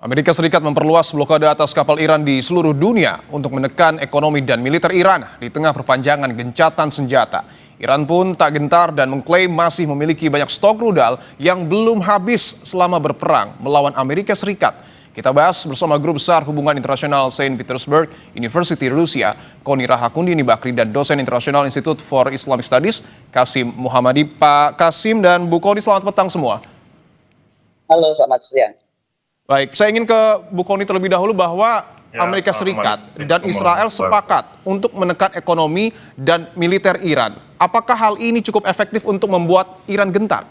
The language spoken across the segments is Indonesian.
Amerika Serikat memperluas blokade atas kapal Iran di seluruh dunia untuk menekan ekonomi dan militer Iran di tengah perpanjangan gencatan senjata. Iran pun tak gentar dan mengklaim masih memiliki banyak stok rudal yang belum habis selama berperang melawan Amerika Serikat. Kita bahas bersama Guru Besar Hubungan Internasional Saint Petersburg University Rusia, Koni Rahakundini Bakri, dan dosen internasional Institute for Islamic Studies, Kasim Muhammadi. Pak Kasim dan Bu Koni, selamat petang semua. Halo, selamat siang. Baik, saya ingin ke Bu Koni terlebih dahulu bahwa Amerika Serikat dan Israel sepakat untuk menekan ekonomi dan militer Iran. Apakah hal ini cukup efektif untuk membuat Iran gentar?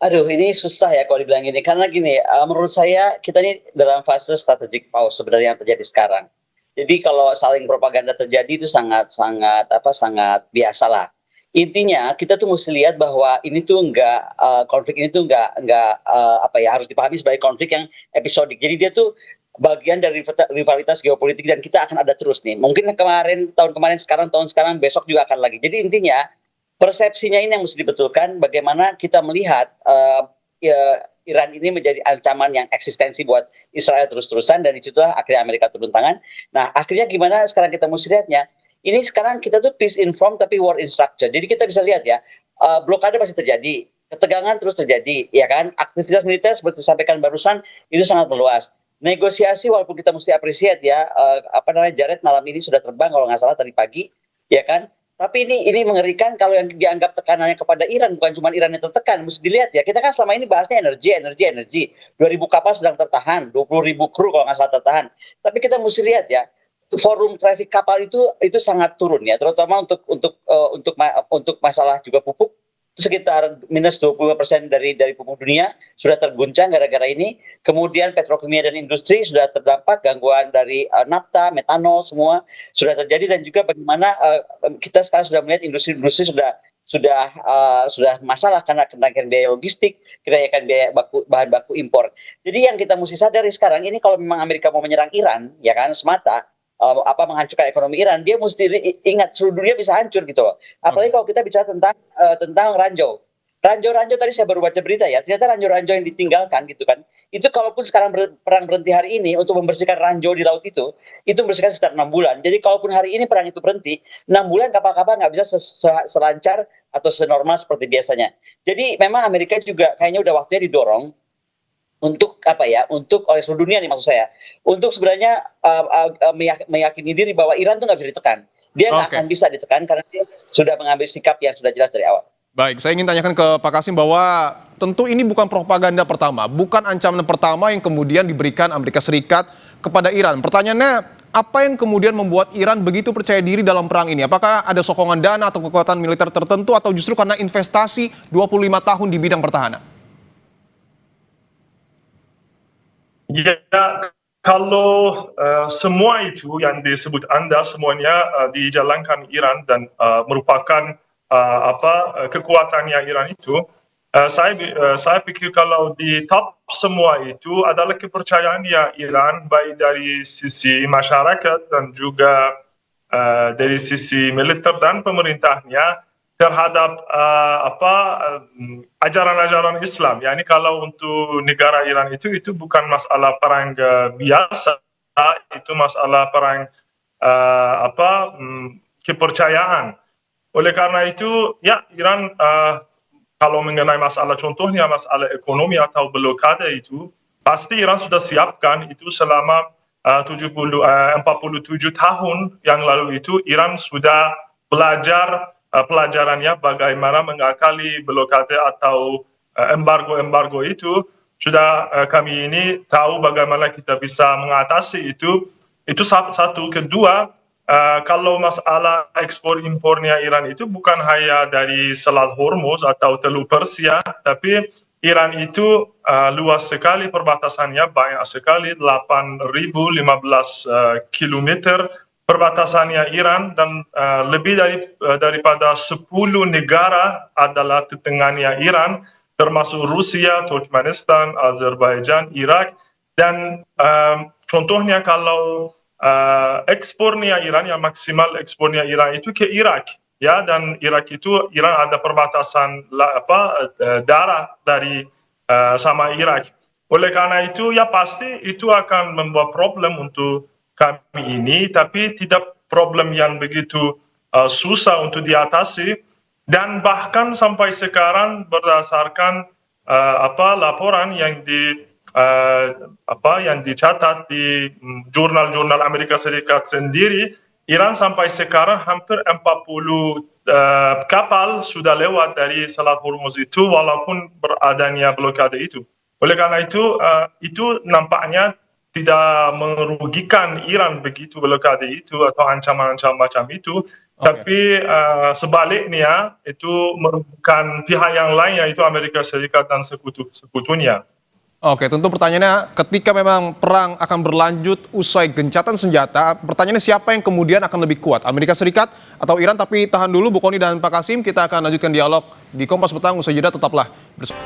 Aduh, ini susah ya kalau dibilang ini. Karena gini, menurut saya kita ini dalam fase strategic pause sebenarnya yang terjadi sekarang. Jadi kalau saling propaganda terjadi itu sangat biasa lah. Intinya kita tuh mesti lihat bahwa ini tuh konflik ini tuh harus dipahami sebagai konflik yang episodik. Jadi dia tuh bagian dari rivalitas geopolitik dan kita akan ada terus nih. Mungkin tahun kemarin, tahun sekarang, besok juga akan lagi. Jadi intinya persepsinya ini yang mesti dibetulkan, bagaimana kita melihat Iran ini menjadi ancaman yang eksistensi buat Israel terus-terusan, dan disitulah akhirnya Amerika turun tangan. Nah, akhirnya gimana sekarang kita mesti lihatnya? Ini sekarang kita tuh peace in form tapi war in structure. Jadi kita bisa lihat ya, blokade pasti terjadi, ketegangan terus terjadi, ya kan? Aktivitas militer seperti disampaikan barusan itu sangat meluas. Negosiasi walaupun kita mesti appreciate ya, Jared malam ini sudah terbang kalau nggak salah tadi pagi, ya kan? Tapi ini mengerikan kalau yang dianggap tekanannya kepada Iran, bukan cuma Iran yang tertekan, mesti dilihat ya. Kita kan selama ini bahasnya energi. 2.000 kapal sedang tertahan, 20.000 kru kalau nggak salah tertahan. Tapi kita mesti lihat ya, forum traffic kapal itu sangat turun ya, terutama untuk masalah juga pupuk. Itu sekitar minus 25% dari pupuk dunia sudah terguncang gara-gara ini. Kemudian petrokimia dan industri sudah terdampak, gangguan dari nafta, metanol, semua sudah terjadi. Dan juga bagaimana kita sekarang sudah melihat industri sudah masalah karena kenaikan biaya logistik, kenaikan biaya bahan baku impor. Jadi yang kita mesti sadari sekarang ini, kalau memang Amerika mau menyerang Iran, ya kan, semata menghancurkan ekonomi Iran, dia mesti ingat seluruh dunia bisa hancur gitu loh. Apalagi kalau kita bicara tentang ranjau tadi saya baru baca berita ya, ternyata ranjau yang ditinggalkan gitu kan, itu kalaupun sekarang perang berhenti hari ini untuk membersihkan ranjau di laut itu membersihkan sekitar 6 bulan. Jadi kalaupun hari ini perang itu berhenti, 6 bulan kapal-kapal nggak bisa selancar atau senormal seperti biasanya. Jadi memang Amerika juga kayaknya udah waktunya didorong untuk oleh seluruh dunia nih, maksud saya, untuk sebenarnya meyakini diri bahwa Iran tuh nggak bisa ditekan. Dia nggak akan bisa ditekan karena dia sudah mengambil sikap yang sudah jelas dari awal. Baik, saya ingin tanyakan ke Pak Kasim bahwa tentu ini bukan propaganda pertama, bukan ancaman pertama yang kemudian diberikan Amerika Serikat kepada Iran. Pertanyaannya, apa yang kemudian membuat Iran begitu percaya diri dalam perang ini? Apakah ada sokongan dana atau kekuatan militer tertentu, atau justru karena investasi 25 tahun di bidang pertahanan? Ya, kalau semua itu yang disebut Anda semuanya dijalankan Iran dan merupakan kekuatannya Iran itu, saya pikir kalau di top semua itu adalah kepercayaannya Iran, baik dari sisi masyarakat dan juga dari sisi militer dan pemerintahnya terhadap ajaran-ajaran Islam. Yani kalau untuk negara Iran itu bukan masalah perang biasa, itu masalah perang kepercayaan. Oleh karena itu, ya, Iran kalau mengenai contohnya masalah ekonomi atau blokade itu, pasti Iran sudah siapkan itu selama 47 tahun yang lalu itu. Iran sudah belajar pelajarannya bagaimana mengakali blokade atau embargo itu. Sudah kami ini tahu bagaimana kita bisa mengatasi itu satu. Kedua, kalau masalah ekspor impornya Iran itu bukan hanya dari Selat Hormuz atau Teluk Persia, tapi Iran itu luas sekali perbatasannya, banyak sekali, 8.015 kilometer perbatasannya Iran, dan lebih daripada 10 negara adalah tetanganya Iran, termasuk Rusia, Turkmenistan, Azerbaijan, Irak. Dan contohnya kalau ekspornya Iran, yang maksimal ekspornya Iran itu ke Irak, ya, dan Irak itu Iran ada perbatasan darat dari sama Irak. Oleh karena itu ya pasti itu akan membuat problem untuk kami ini, tapi tidak problem yang begitu susah untuk diatasi. Dan bahkan sampai sekarang berdasarkan laporan yang yang dicatat di jurnal-jurnal Amerika Serikat sendiri, Iran sampai sekarang hampir 40 kapal sudah lewat dari Selat Hormuz itu walaupun beradanya blokade itu. Oleh karena itu nampaknya tidak merugikan Iran begitu blokade itu atau ancaman-ancaman macam itu, tapi sebaliknya itu merugikan pihak yang lain yaitu Amerika Serikat dan sekutunya. Oke, tentu pertanyaannya ketika memang perang akan berlanjut usai gencatan senjata, pertanyaannya siapa yang kemudian akan lebih kuat, Amerika Serikat atau Iran? Tapi tahan dulu Bu Kony dan Pak Kasim, kita akan lanjutkan dialog di Kompas Petang, usai jeda tetaplah bersama.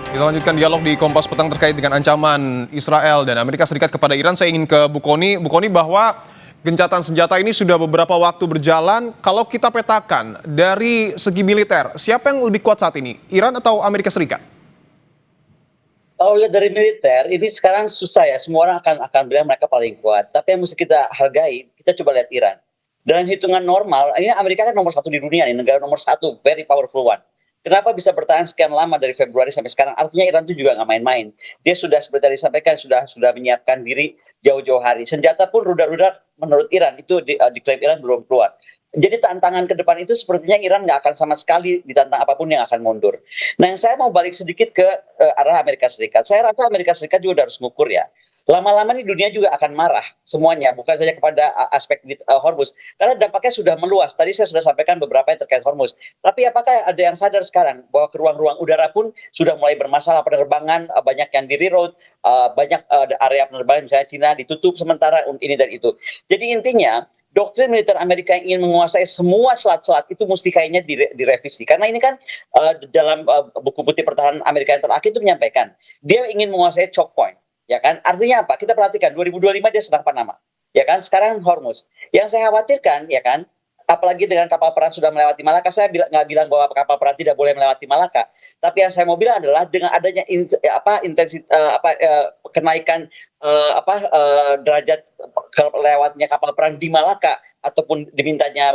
Kita lanjutkan dialog di Kompas Petang terkait dengan ancaman Israel dan Amerika Serikat kepada Iran. Saya ingin ke Bu Kony, bahwa gencatan senjata ini sudah beberapa waktu berjalan. Kalau kita petakan dari segi militer, siapa yang lebih kuat saat ini, Iran atau Amerika Serikat? Kalau lihat dari militer, ini sekarang susah ya. Semua orang akan bilang mereka paling kuat. Tapi yang mesti kita hargai, kita coba lihat Iran. Dalam hitungan normal, ini Amerika kan nomor 1 di dunia nih, negara nomor 1, very powerful one. Kenapa bisa bertahan sekian lama dari Februari sampai sekarang? Artinya Iran itu juga nggak main-main. Dia sudah seperti tadi disampaikan, sudah menyiapkan diri jauh-jauh hari. Senjata pun rudal-rudal menurut Iran itu diklaim Iran belum keluar. Jadi tantangan ke depan itu sepertinya Iran nggak akan sama sekali ditantang apapun yang akan mundur. Nah, yang saya mau balik sedikit ke arah Amerika Serikat. Saya rasa Amerika Serikat juga harus mengukur ya. Lama-lama nih dunia juga akan marah semuanya, bukan saja kepada aspek Hormuz. Karena dampaknya sudah meluas. Tadi saya sudah sampaikan beberapa yang terkait Hormuz. Tapi apakah ada yang sadar sekarang bahwa ke ruang-ruang udara pun sudah mulai bermasalah, penerbangan banyak yang di reroute, banyak area penerbangan misalnya Cina ditutup sementara ini dan itu. Jadi intinya doktrin militer Amerika yang ingin menguasai semua selat-selat itu mesti kayaknya direvisi. Karena ini kan dalam buku putih pertahanan Amerika yang terakhir itu menyampaikan dia ingin menguasai choke point, ya kan? Artinya apa? Kita perhatikan 2025 dia sedang Panama, ya kan? Sekarang Hormuz. Yang saya khawatirkan, ya kan? Apalagi dengan kapal perang sudah melewati Malaka, saya nggak bilang bahwa kapal perang tidak boleh melewati Malaka. Tapi yang saya mau bilang adalah dengan adanya kenaikan derajat lewatnya kapal perang di Malaka ataupun dimintanya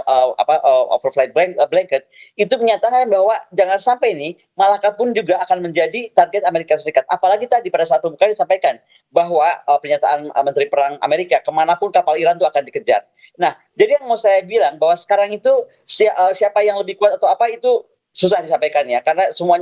overflight blanket, itu menyatakan bahwa jangan sampai ini Malaka pun juga akan menjadi target Amerika Serikat. Apalagi tadi pada saat pembukaan disampaikan bahwa pernyataan Menteri Perang Amerika, kemanapun kapal Iran itu akan dikejar. Nah, jadi yang mau saya bilang bahwa sekarang itu siapa yang lebih kuat atau apa itu susah disampaikan ya, karena semua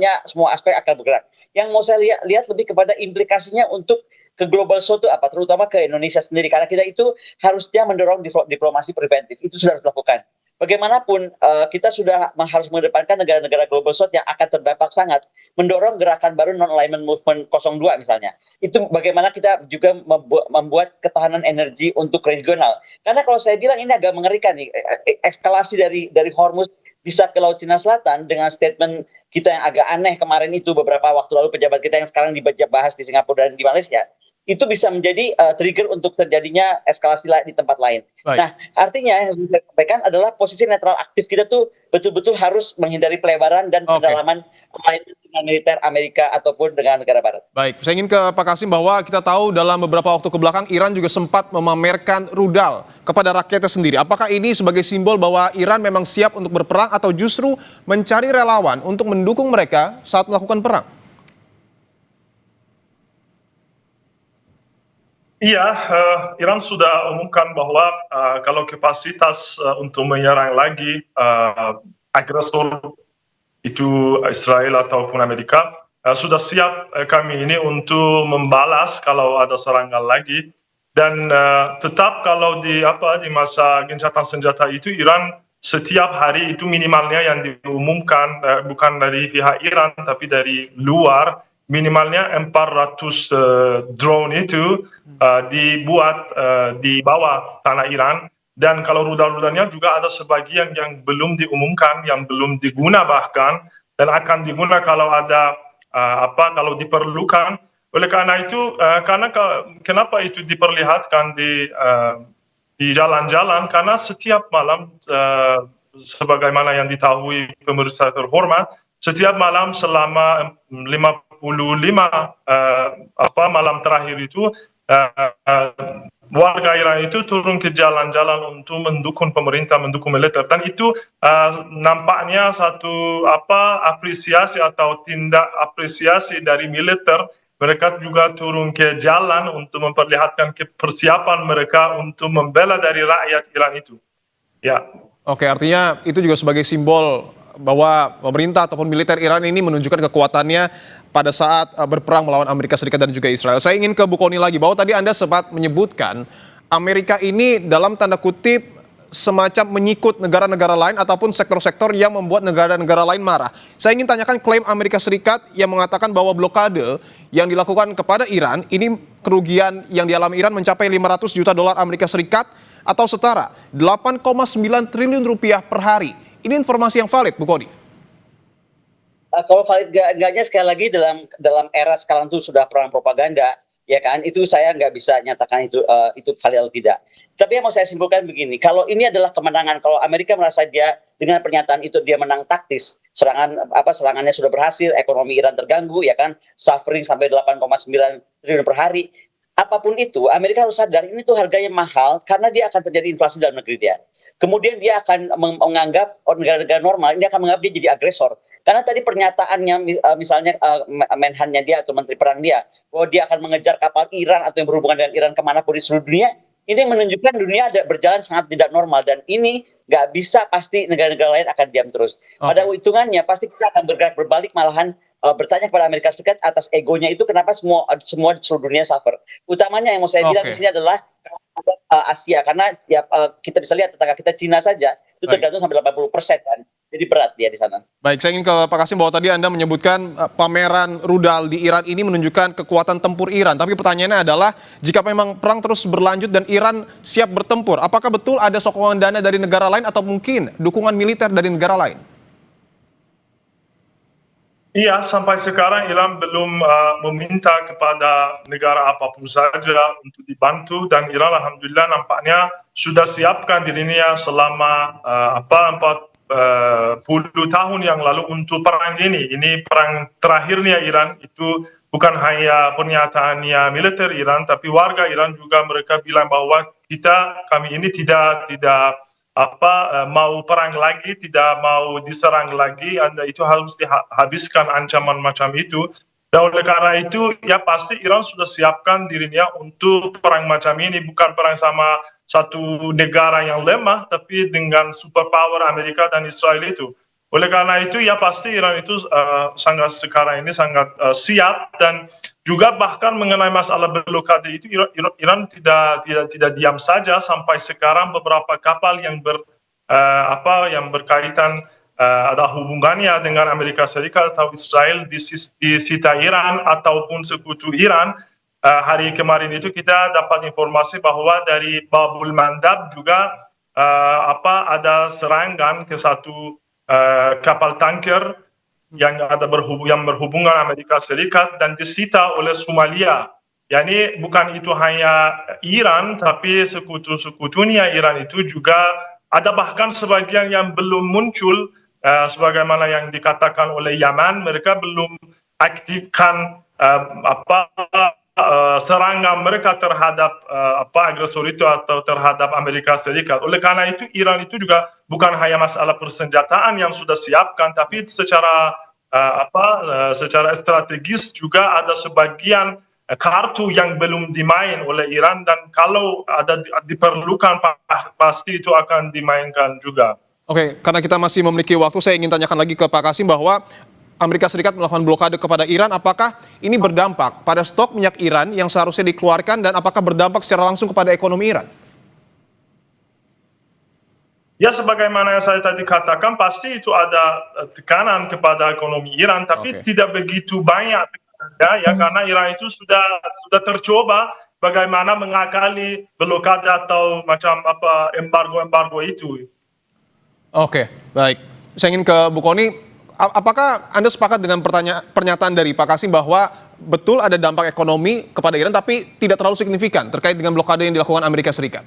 aspek akan bergerak. Yang mau saya lihat lebih kepada implikasinya untuk ke global south itu apa, terutama ke Indonesia sendiri, karena kita itu harusnya mendorong diplomasi preventif, itu sudah harus dilakukan. Bagaimanapun kita sudah harus mengedepankan negara-negara global south yang akan terdampak sangat, mendorong gerakan baru non-alignment movement 02 misalnya. Itu bagaimana kita juga membuat ketahanan energi untuk regional. Karena kalau saya bilang ini agak mengerikan nih, eskalasi dari Hormuz bisa ke Laut Cina Selatan dengan statement kita yang agak aneh kemarin itu beberapa waktu lalu, pejabat kita yang sekarang dibahas di Singapura dan di Malaysia, itu bisa menjadi trigger untuk terjadinya eskalasi di tempat lain. Baik. Nah, artinya yang saya sampaikan adalah posisi netral aktif kita tuh betul-betul harus menghindari pelebaran dan pendalaman dengan militer Amerika ataupun dengan negara barat. Baik, saya ingin ke Pak Kasim bahwa kita tahu dalam beberapa waktu kebelakang Iran juga sempat memamerkan rudal kepada rakyatnya sendiri. Apakah ini sebagai simbol bahwa Iran memang siap untuk berperang atau justru mencari relawan untuk mendukung mereka saat melakukan perang? Iya, Iran sudah umumkan bahwa kalau kapasitas untuk menyerang lagi agresor itu Israel ataupun Amerika, sudah siap kami ini untuk membalas kalau ada serangan lagi. Dan tetap kalau di masa gencatan senjata itu Iran setiap hari itu minimalnya yang diumumkan bukan dari pihak Iran tapi dari luar, minimalnya 400 drone itu dibuat di bawah tanah Iran. Dan kalau rudal-rudalnya juga ada sebagian yang belum diumumkan, yang belum diguna bahkan, dan akan diguna kalau ada kalau diperlukan. Oleh karena itu, kenapa itu diperlihatkan di jalan-jalan? Karena setiap malam, sebagaimana yang diketahui pemirsa terhormat, setiap malam selama 50 malam terakhir itu warga Iran itu turun ke jalan-jalan untuk mendukung pemerintah, mendukung militer, dan itu nampaknya satu apresiasi atau tindak apresiasi dari militer. Mereka juga turun ke jalan untuk memperlihatkan persiapan mereka untuk membela dari rakyat Iran itu. Ya. Oke, artinya itu juga sebagai simbol bahwa pemerintah ataupun militer Iran ini menunjukkan kekuatannya pada saat berperang melawan Amerika Serikat dan juga Israel. Saya ingin ke Bu Kony lagi, bahwa tadi Anda sempat menyebutkan Amerika ini dalam tanda kutip semacam menyikut negara-negara lain ataupun sektor-sektor yang membuat negara-negara lain marah. Saya ingin tanyakan klaim Amerika Serikat yang mengatakan bahwa blokade yang dilakukan kepada Iran, ini kerugian yang dialami Iran mencapai 500 juta dolar Amerika Serikat atau setara 8,9 triliun rupiah per hari. Ini informasi yang valid, Bu Kony? Kalau valid enggaknya, sekali lagi dalam era sekarang itu sudah perang propaganda, ya kan? Itu saya nggak bisa nyatakan itu valid atau tidak. Tapi yang mau saya simpulkan begini, kalau ini adalah kemenangan, kalau Amerika merasa dia dengan pernyataan itu dia menang taktis, serangannya sudah berhasil, ekonomi Iran terganggu, ya kan? Suffering sampai 8,9 triliun per hari. Apapun itu, Amerika harus sadar ini tuh harganya mahal karena dia akan terjadi inflasi dalam negeri dia. Kemudian dia akan menganggap negara-negara normal ini akan menganggap dia jadi agresor. Karena tadi pernyataannya misalnya Menhannya dia atau Menteri Perang dia bahwa dia akan mengejar kapal Iran atau yang berhubungan dengan Iran kemanapun di seluruh dunia, ini menunjukkan dunia ada berjalan sangat tidak normal, dan ini nggak bisa pasti negara-negara lain akan diam terus. Pada hitungannya pasti kita akan bergerak berbalik, malahan bertanya kepada Amerika Serikat atas egonya itu kenapa semua di seluruh dunia suffer. Utamanya yang mau saya bilang di sini adalah Asia, karena ya kita bisa lihat tetangga kita Cina saja itu tergantung sampai 80% kan. Jadi berat dia di sana. Baik, saya ingin ke Pak Kasim, bahwa tadi Anda menyebutkan pameran rudal di Iran ini menunjukkan kekuatan tempur Iran. Tapi pertanyaannya adalah, jika memang perang terus berlanjut dan Iran siap bertempur, apakah betul ada sokongan dana dari negara lain atau mungkin dukungan militer dari negara lain? Iya, sampai sekarang Iran belum meminta kepada negara apapun saja untuk dibantu, dan Iran alhamdulillah nampaknya sudah siapkan dirinya selama 40 tahun yang lalu untuk perang ini. Ini perang terakhirnya Iran, itu bukan hanya pernyataannya militer Iran, tapi warga Iran juga mereka bilang bahwa kami ini tidak mau perang lagi, tidak mau diserang lagi, Anda itu harus dihabiskan ancaman macam itu. Dan oleh karena itu, ya pasti Iran sudah siapkan dirinya untuk perang macam ini, bukan perang sama satu negara yang lemah, tapi dengan superpower Amerika dan Israel itu. Oleh karena itu, ya pasti Iran itu sekarang ini sangat siap, dan juga bahkan mengenai masalah blokade itu Iran tidak diam saja. Sampai sekarang beberapa kapal yang berkaitan ada hubungannya dengan Amerika Serikat atau Israel disita Iran ataupun sekutu Iran. Hari kemarin itu kita dapat informasi bahwa dari Babul Mandab juga ada serangan ke satu kapal tanker yang berhubungan Amerika Serikat dan disita oleh Somalia. Yani bukan itu hanya Iran, tapi sekutu-sekutunya Iran itu juga ada, bahkan sebagian yang belum muncul, sebagaimana yang dikatakan oleh Yaman, mereka belum aktifkan serangan mereka terhadap agresor itu atau terhadap Amerika Serikat. Oleh karena itu Iran itu juga bukan hanya masalah persenjataan yang sudah siapkan, tapi secara strategis juga ada sebagian kartu yang belum dimain oleh Iran, dan kalau ada diperlukan pasti itu akan dimainkan juga. Oke, karena kita masih memiliki waktu, saya ingin tanyakan lagi ke Pak Kasim bahwa Amerika Serikat melakukan blokade kepada Iran, apakah ini berdampak pada stok minyak Iran yang seharusnya dikeluarkan, dan apakah berdampak secara langsung kepada ekonomi Iran? Ya, sebagaimana yang saya tadi katakan, pasti itu ada tekanan kepada ekonomi Iran, tapi tidak begitu banyak ya, karena Iran itu sudah tercoba bagaimana mengakali blokade atau macam embargo itu. Oke, baik. Saya ingin ke Bu Kony. Apakah Anda sepakat dengan pernyataan dari Pak Kasim bahwa betul ada dampak ekonomi kepada Iran, tapi tidak terlalu signifikan terkait dengan blokade yang dilakukan Amerika Serikat?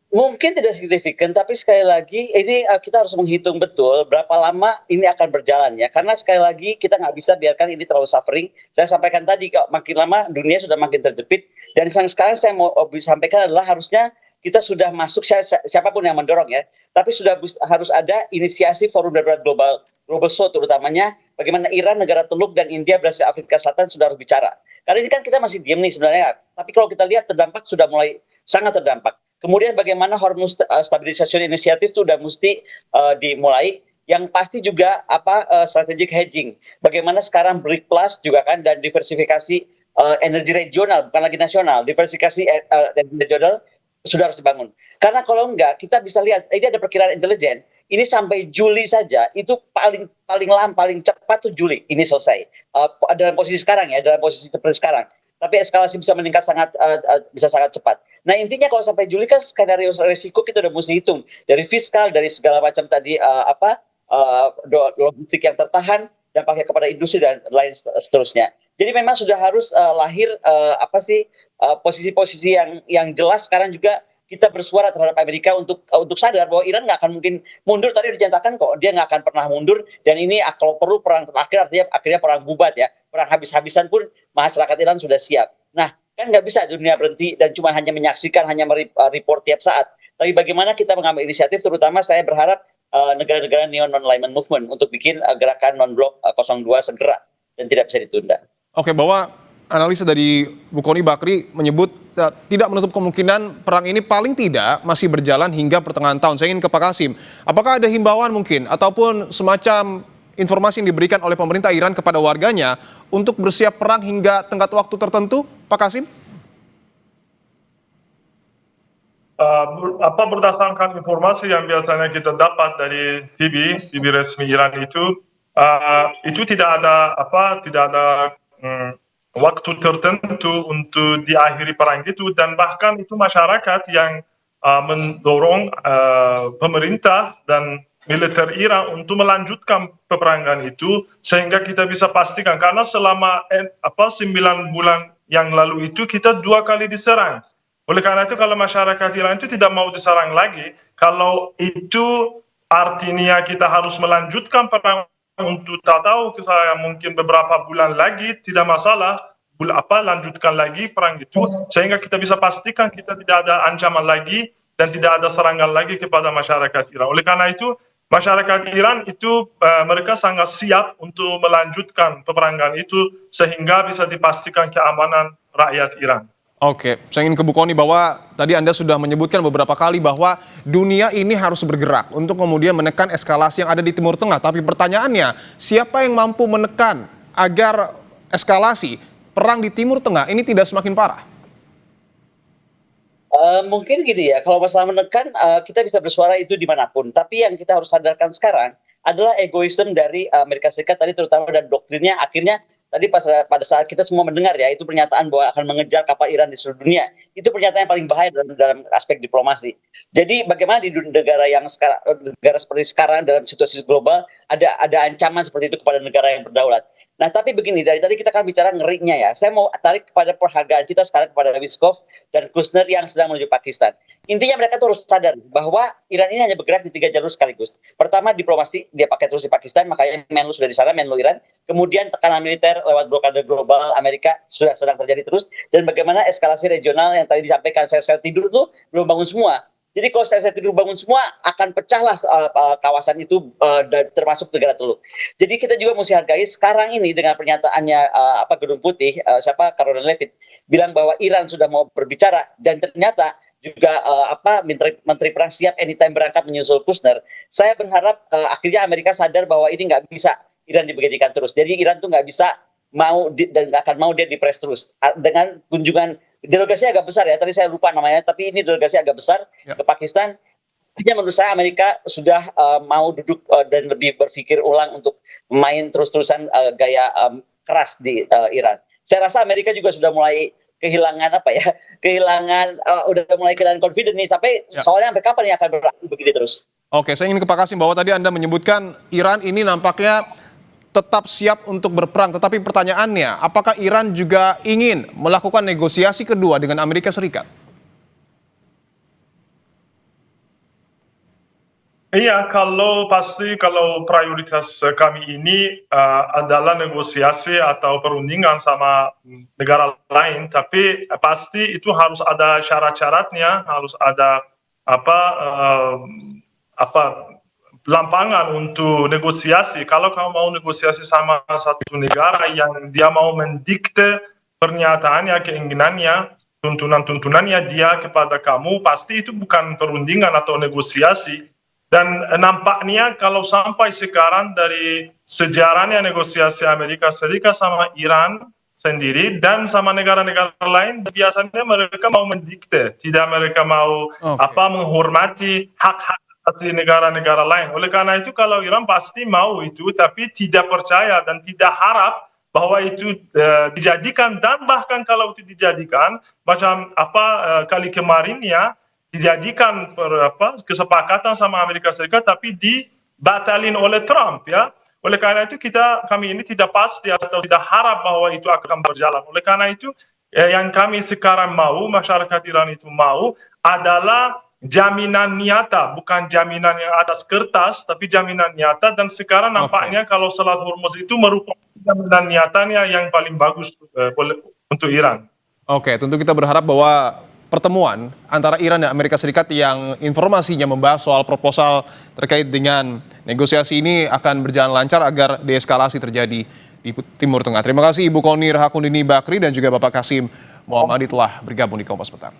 Mungkin tidak signifikan, tapi sekali lagi ini kita harus menghitung betul berapa lama ini akan berjalan ya. Karena sekali lagi kita nggak bisa biarkan ini terlalu suffering. Saya sampaikan tadi, kalau makin lama dunia sudah makin terjepit. Dan yang sekarang saya mau sampaikan adalah harusnya kita sudah masuk, siapapun yang mendorong ya, tapi sudah harus ada inisiasi forum darurat global South, terutamanya bagaimana Iran, negara Teluk, dan India, Brasil, Afrika Selatan sudah harus bicara. Karena ini kan kita masih diam nih sebenarnya, tapi kalau kita lihat terdampak sudah mulai sangat terdampak. Kemudian bagaimana Hormuz Stabilization Initiative itu udah mesti dimulai. Yang pasti juga strategic hedging. Bagaimana sekarang BRIC Plus juga kan, dan diversifikasi energi regional, bukan lagi nasional. Diversifikasi energi regional sudah harus dibangun. Karena kalau enggak, kita bisa lihat ini ada perkiraan intelijen. Ini sampai Juli saja itu paling cepat tuh Juli ini selesai. Dalam posisi sekarang ya, dalam posisi seperti sekarang. Tapi eskalasi bisa meningkat bisa sangat cepat. Nah, intinya kalau sampai Juli kan skenario resiko kita udah mesti hitung dari fiskal, dari segala macam tadi logistik yang tertahan, dampaknya kepada industri dan lain seterusnya. Jadi memang sudah harus lahir posisi-posisi yang jelas. Sekarang juga kita bersuara terhadap Amerika untuk sadar bahwa Iran nggak akan mungkin mundur. Tadi dinyatakan kok dia nggak akan pernah mundur, dan ini kalau perlu perang terakhir, artinya akhirnya perang bubat ya, perang habis-habisan pun masyarakat Iran sudah siap. Nah, kan nggak bisa dunia berhenti dan cuma hanya menyaksikan, hanya report tiap saat. Tapi bagaimana kita mengambil inisiatif, terutama saya berharap negara-negara non-alignment movement untuk bikin gerakan non-blok 02 segera dan tidak bisa ditunda. Oke, bahwa analisa dari Bu Kony Bakri menyebut tidak menutup kemungkinan perang ini paling tidak masih berjalan hingga pertengahan tahun. Saya ingin ke Pak Kasim. Apakah ada himbauan mungkin ataupun semacam informasi yang diberikan oleh pemerintah Iran kepada warganya untuk bersiap perang hingga tenggat waktu tertentu, Pak Kasim? Berdasarkan informasi yang biasanya kita dapat dari TV resmi Iran itu tidak ada waktu tertentu untuk diakhiri perang itu, dan bahkan itu masyarakat yang mendorong pemerintah dan militer Iran untuk melanjutkan peperangan itu, sehingga kita bisa pastikan, karena selama 9 bulan yang lalu itu kita 2 kali diserang. Oleh karena itu kalau masyarakat Iran itu tidak mau diserang lagi, kalau itu artinya kita harus melanjutkan perang untuk tahu saya mungkin beberapa bulan lagi, tidak masalah, lanjutkan lagi perang itu, sehingga kita bisa pastikan kita tidak ada ancaman lagi dan tidak ada serangan lagi kepada masyarakat Iran. Oleh karena itu masyarakat Iran itu mereka sangat siap untuk melanjutkan peperangan itu sehingga bisa dipastikan keamanan rakyat Iran. Oke, saya ingin ke Bu Kony bahwa tadi Anda sudah menyebutkan beberapa kali bahwa dunia ini harus bergerak untuk kemudian menekan eskalasi yang ada di Timur Tengah. Tapi pertanyaannya, siapa yang mampu menekan agar eskalasi perang di Timur Tengah ini tidak semakin parah? Mungkin gini ya, kalau masalah menekan, kita bisa bersuara itu dimanapun. Tapi yang kita harus sadarkan sekarang adalah egoisme dari Amerika Serikat tadi, terutama, dan doktrinnya akhirnya tadi pada saat kita semua mendengar ya, itu pernyataan bahwa akan mengejar kapal Iran di seluruh dunia. Itu pernyataan yang paling bahaya dalam aspek diplomasi. Jadi bagaimana di negara yang sekarang, negara seperti sekarang dalam situasi global ada ancaman seperti itu kepada negara yang berdaulat. Nah, tapi begini, dari tadi kita kan bicara ngerinya ya. Saya mau tarik kepada penghargaan kita sekarang kepada Wiskov dan Kushner yang sedang menuju Pakistan. Intinya mereka tuh harus sadar bahwa Iran ini hanya bergerak di 3 jalur sekaligus. Pertama, diplomasi, dia pakai terus di Pakistan, makanya Menlu sudah di sana, Menlu Iran. Kemudian tekanan militer lewat blokade global Amerika sudah sedang terjadi terus. Dan bagaimana eskalasi regional yang tadi disampaikan, sel-sel tidur tuh belum bangun semua. Jadi kalau sel-sel tidur bangun semua, akan pecahlah kawasan itu, termasuk negara Teluk. Jadi kita juga mesti hargai sekarang ini dengan pernyataannya Gedung Putih, Caroline Levitt bilang bahwa Iran sudah mau berbicara, dan ternyata juga Menteri Perang siap anytime berangkat menyusul Kushner. Saya berharap akhirnya Amerika sadar bahwa ini nggak bisa Iran dibeginikan terus. Jadi Iran tuh nggak bisa mau dan nggak akan mau dia dipres terus dengan kunjungan delegasinya agak besar ya. Tadi saya lupa namanya, tapi ini delegasi agak besar ke Pakistan. Artinya menurut saya Amerika sudah mau duduk dan lebih berpikir ulang untuk main terus-terusan gaya keras di Iran. Saya rasa Amerika juga sudah mulai kehilangan udah mulai kehilangan confidence nih, sampai soalnya sampai kapan ini akan berakhir begini terus. Oke, saya ingin ke Pak Kasim bahwa tadi Anda menyebutkan Iran ini nampaknya tetap siap untuk berperang, tetapi pertanyaannya, apakah Iran juga ingin melakukan negosiasi kedua dengan Amerika Serikat? Iya, kalau prioritas kami ini adalah negosiasi atau perundingan sama negara lain, tapi pasti itu harus ada syarat-syaratnya, harus ada apa apa lampangan untuk negosiasi. Kalau kamu mau negosiasi sama satu negara yang dia mau mendikte pernyataannya, keinginannya, tuntunan-tuntunannya dia kepada kamu, pasti itu bukan perundingan atau negosiasi. Dan nampaknya kalau sampai sekarang dari sejarahnya negosiasi Amerika Serikat sama Iran sendiri dan sama negara-negara lain, biasanya mereka mau mendikte, tidak mereka mau menghormati hak-hak asli negara-negara lain. Oleh karena itu kalau Iran pasti mau itu, tapi tidak percaya dan tidak harap bahwa itu dijadikan, dan bahkan kalau itu dijadikan macam kali kemarin ya, dijadikan kesepakatan sama Amerika Serikat tapi dibatalin oleh Trump ya. Oleh karena itu kami ini tidak pasti atau tidak harap bahwa itu akan berjalan. Oleh karena itu yang kami sekarang mau, masyarakat Iran itu mau adalah jaminan nyata, bukan jaminan yang atas kertas, tapi jaminan nyata. Dan sekarang nampaknya kalau Selat Hormuz itu merupakan jaminan nyatanya yang paling bagus untuk Iran. Oke, tentu kita berharap bahwa pertemuan antara Iran dan Amerika Serikat yang informasinya membahas soal proposal terkait dengan negosiasi ini akan berjalan lancar agar deeskalasi terjadi di Timur Tengah. Terima kasih Ibu Qonir Hakundini Bakri dan juga Bapak Kasim Muhammadi telah bergabung di Kompas Petang.